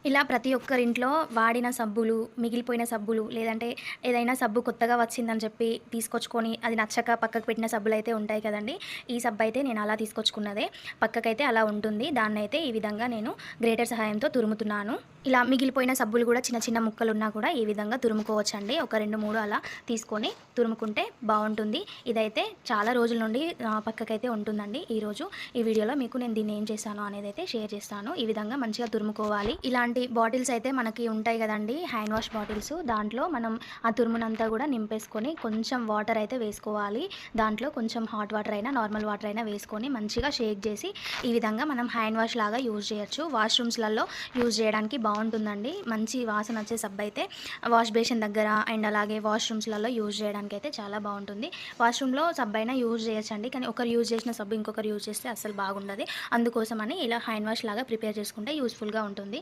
ఇలా ప్రతి ఒక్కరింట్లో వాడిన సబ్బులు, మిగిలిపోయిన సబ్బులు, లేదంటే ఏదైనా సబ్బు కొత్తగా వచ్చిందని చెప్పి తీసుకొచ్చుకొని, అది నచ్చక పక్కకు పెట్టిన సబ్బులైతే ఉంటాయి కదండీ! ఈ సబ్బయితే నేను అలా తీసుకొచ్చుకున్నదే. పక్కకైతే అలా ఉంటుంది. దాన్నైతే ఈ విధంగా నేను గ్రేటర్ సహాయంతో తురుముతున్నాను. ఇలా మిగిలిపోయిన సబ్బులు కూడా చిన్న చిన్న ముక్కలున్నా కూడా ఈ విధంగా తురుముకోవచ్చండి. ఒక 2, 3 అలా తీసుకొని తురుముకుంటే బావుంటుంది. ఇదైతే చాలా రోజుల నుండి పక్కకైతే ఉంటుందండి. ఈరోజు ఈ వీడియోలో మీకు నేను దీన్ని ఏం చేశాను అనేదైతే షేర్ చేస్తాను. ఈ విధంగా మంచిగా తురుముకోవాలి. ఇలాంటి బాటిల్స్ అయితే మనకి ఉంటాయి కదండీ! Hand wash bottles. దాంట్లో మనం ఆ తురుమునంతా కూడా నింపేసుకొని కొంచెం వాటర్ అయితే వేసుకోవాలి. దాంట్లో కొంచెం హాట్ వాటర్ అయినా, నార్మల్ వాటర్ అయినా వేసుకొని మంచిగా షేక్ చేసి ఈ విధంగా మనం హ్యాండ్ వాష్ లాగా యూజ్ చేయొచ్చు. వాష్‌రూమ్స్‌లలో యూజ్ చేయడానికి బావుంటుందండి. మంచి వాసన వచ్చే సబ్బయితే వాష్ బేసిన్ దగ్గర అండ్ అలాగే వాష్‌రూమ్స్‌లలో యూజ్ చేయడానికైతే చాలా బావుంటుంది. వాష్‌రూమ్‌లో సబ్బయినా యూజ్ చేయొచ్చండి. కానీ ఒకరు యూజ్ చేసిన సబ్బు ఇంకొకరు యూజ్ చేస్తే అస్సలు బాగుండదు. అందుకోసమని ఇలా హ్యాండ్ వాష్ లాగా ప్రిపేర్ చేసుకుంటే యూజ్‌ఫుల్‌గా ఉంటుంది.